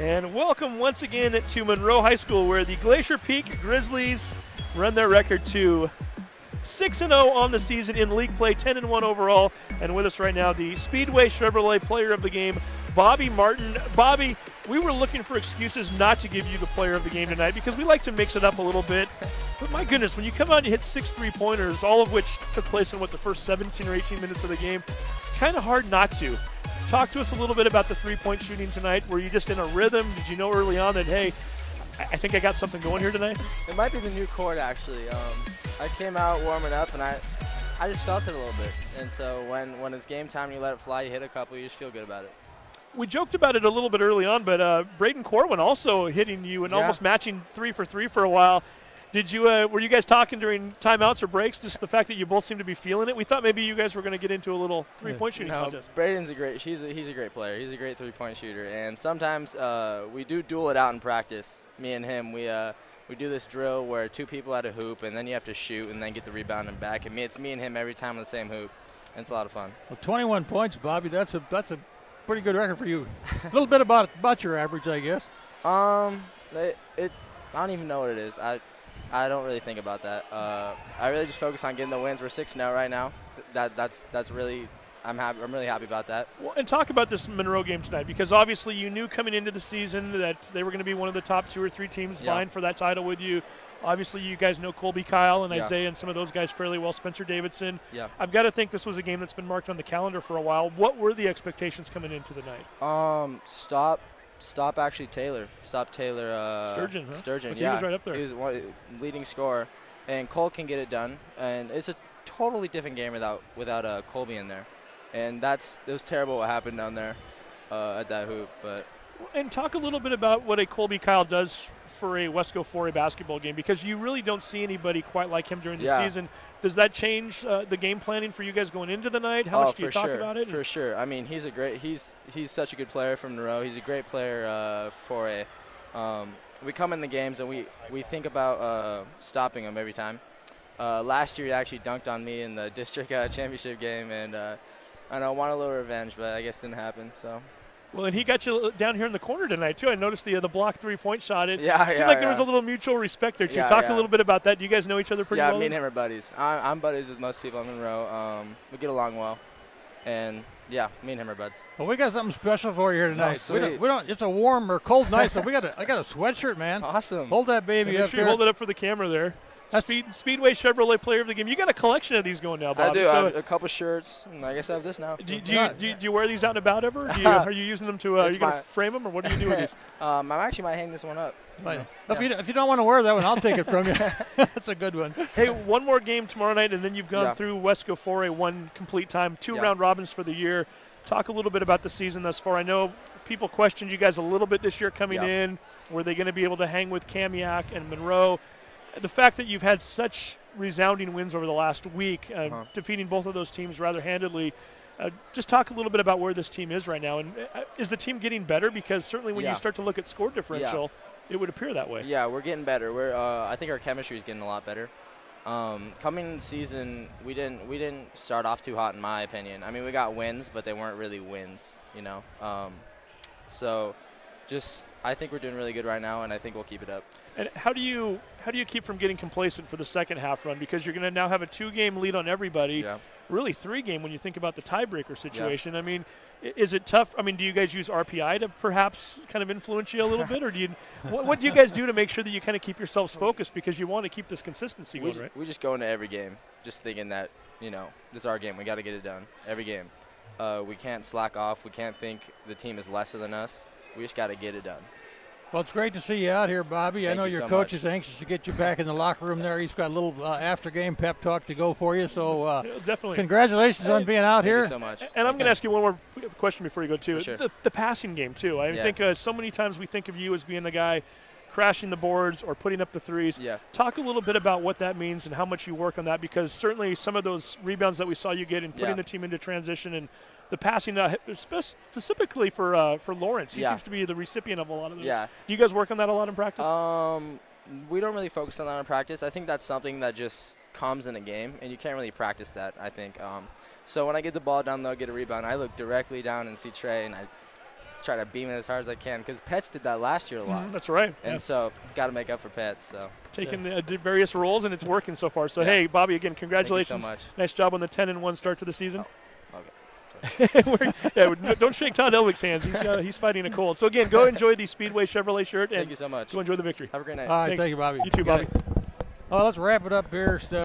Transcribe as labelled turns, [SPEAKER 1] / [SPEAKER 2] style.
[SPEAKER 1] And welcome once again to Monroe High School, where the Glacier Peak Grizzlies run their record to 6-0 on the season in league play, 10-1 overall. And with us right now, the Speedway Chevrolet player of the game, Bobby Martin. Bobby, we were looking for excuses not to give you the player of the game tonight because we like to mix it up a little bit. But my goodness, when you come out and you hit 6 3-pointers, all of which took place in, the first 17 or 18 minutes of the game, kind of hard not to. Talk to us a little bit about the three-point shooting tonight. Were you just in a rhythm? Did you know early on that, hey, I think I got something going here tonight?
[SPEAKER 2] It might be the new court, actually. I came out warming up, and I just felt it a little bit. And so when it's game time and you let it fly, you hit a couple, you just feel good about it.
[SPEAKER 1] We joked about it a little bit early on, but Braden Corwin also hitting you and almost matching 3 for 3 for a while. Did you were you guys talking during timeouts or breaks? Just the fact that you both seem to be feeling it. We thought maybe you guys were going to get into a little three-point shooting contest.
[SPEAKER 2] Braden's he's a great player. He's a great three-point shooter, and sometimes we do duel it out in practice. Me and him, we do this drill where 2 people at a hoop, and then you have to shoot and then get the rebound and back. And it's me and him every time on the same hoop, and it's a lot of fun.
[SPEAKER 3] Well, 21 points, Bobby. That's a pretty good record for you. A little bit about your average, I guess.
[SPEAKER 2] I don't even know what it is. I don't really think about that. I really just focus on getting the wins. We're 6-0 right now. That's really I'm really happy about that.
[SPEAKER 1] Well, and talk about this Monroe game tonight, because obviously you knew coming into the season that they were going to be one of the top 2 or 3 teams vying for that title with you. Obviously, you guys know Colby Kyle and Isaiah and some of those guys fairly well, Spencer Davidson.
[SPEAKER 2] Yeah.
[SPEAKER 1] I've got to think this was a game that's been marked on the calendar for a while. What were the expectations coming into the night?
[SPEAKER 2] Stop actually Taylor. Stop Taylor.
[SPEAKER 1] Sturgeon, huh?
[SPEAKER 2] Sturgeon,
[SPEAKER 1] He was right up there.
[SPEAKER 2] He was leading scorer. And Cole can get it done. And it's a totally different game without Colby in there. And it was terrible what happened down there at that hoop.
[SPEAKER 1] And talk a little bit about what a Colby Kyle does for a Wesco 4A basketball game, because you really don't see anybody quite like him during the season. Does that change the game planning for you guys going into the night? How much do you talk about it?
[SPEAKER 2] For sure. I mean, he's such a good player from Monroe. He's a great player for a. We come in the games and we think about stopping him every time. Last year he actually dunked on me in the district championship game, and I want a little revenge, but I guess it didn't happen. So.
[SPEAKER 1] Well, and he got you down here in the corner tonight, too. I noticed the block three-point shot. It seemed like there was a little mutual respect there, too. Talk a little bit about that. Do you guys know each other pretty well?
[SPEAKER 2] Yeah, me and him are buddies. I'm buddies with most people in Monroe. We get along well. And, yeah, me and him are buds.
[SPEAKER 3] Well, we got something special for you here tonight.
[SPEAKER 2] Oh, sweet.
[SPEAKER 3] We don't. It's a warm or cold night, so I got a sweatshirt, man.
[SPEAKER 2] Awesome.
[SPEAKER 3] Hold that baby up there.
[SPEAKER 1] Hold it up for the camera there. Speedway Chevrolet player of the game. You got a collection of these going now, Bob.
[SPEAKER 2] I do. I have a couple shirts, and I guess I have this now.
[SPEAKER 1] Do you wear these out and about ever? Are you using them to? Are you going to frame them, or what do you do with these?
[SPEAKER 2] I actually might hang this one up.
[SPEAKER 3] If you don't want to wear that one, I'll take it from you. That's a good one.
[SPEAKER 1] Hey, one more game tomorrow night, and then you've gone through Wesco 4A one complete time, 2 round robins for the year. Talk a little bit about the season thus far. I know people questioned you guys a little bit this year coming in. Were they going to be able to hang with Kamiak and Monroe? The fact that you've had such resounding wins over the last week, defeating both of those teams rather handedly. Just talk a little bit about where this team is right now. And is the team getting better? Because certainly when you start to look at score differential, it would appear that way.
[SPEAKER 2] Yeah, we're getting better. I think our chemistry is getting a lot better. Coming in the season, we didn't start off too hot, in my opinion. I mean, we got wins, but they weren't really wins, you know. I think we're doing really good right now, and I think we'll keep it up.
[SPEAKER 1] And how do you keep from getting complacent for the second half run? Because you're going to now have a 2-game lead on everybody. Yeah. Really 3-game when you think about the tiebreaker situation. Yeah. I mean, is it tough? I mean, do you guys use RPI to perhaps kind of influence you a little bit, or what do you guys do to make sure that you kind of keep yourselves focused, because you want to keep this consistency going, right?
[SPEAKER 2] We just go into every game just thinking that, you know, this is our game. We got to get it done every game. We can't slack off. We can't think the team is lesser than us. We just got to get it done.
[SPEAKER 3] Well, it's great to see you out here, Bobby. I know your coach is anxious to get you back in the locker room there. He's got a little after-game pep talk to go for you. So
[SPEAKER 1] definitely,
[SPEAKER 3] congratulations on being out here.
[SPEAKER 2] Thank you so much.
[SPEAKER 1] And I'm going to ask you one more question before you go, too.
[SPEAKER 2] Sure.
[SPEAKER 1] The passing game, too. I think so many times we think of you as being the guy crashing the boards or putting up the threes.
[SPEAKER 2] Yeah.
[SPEAKER 1] Talk a little bit about what that means and how much you work on that, because certainly some of those rebounds that we saw you get and putting the team into transition and the passing, specifically for Lawrence. He seems to be the recipient of a lot of those.
[SPEAKER 2] Yeah.
[SPEAKER 1] Do you guys work on that a lot in practice?
[SPEAKER 2] We don't really focus on that in practice. I think that's something that just comes in a game, and you can't really practice that, I think. So when I get the ball down low, get a rebound, I look directly down and see Trey, and I try to beam it as hard as I can because Pets did that last year a lot.
[SPEAKER 1] That's right.
[SPEAKER 2] And so got to make up for Pets. So
[SPEAKER 1] taking the various roles, and it's working so far. So, hey, Bobby, again, congratulations.
[SPEAKER 2] Thank you so much.
[SPEAKER 1] Nice job on the 10-1 start to the season.
[SPEAKER 2] Okay.
[SPEAKER 1] Don't shake Todd Elwick's hands. He's fighting a cold. So, again, go enjoy the Speedway Chevrolet shirt. And
[SPEAKER 2] thank you so much.
[SPEAKER 1] Go enjoy the victory.
[SPEAKER 2] Have a great night.
[SPEAKER 3] All right,
[SPEAKER 1] Thanks.
[SPEAKER 3] thank you, Bobby.
[SPEAKER 1] You too, Bobby.
[SPEAKER 3] Well, let's wrap it up here.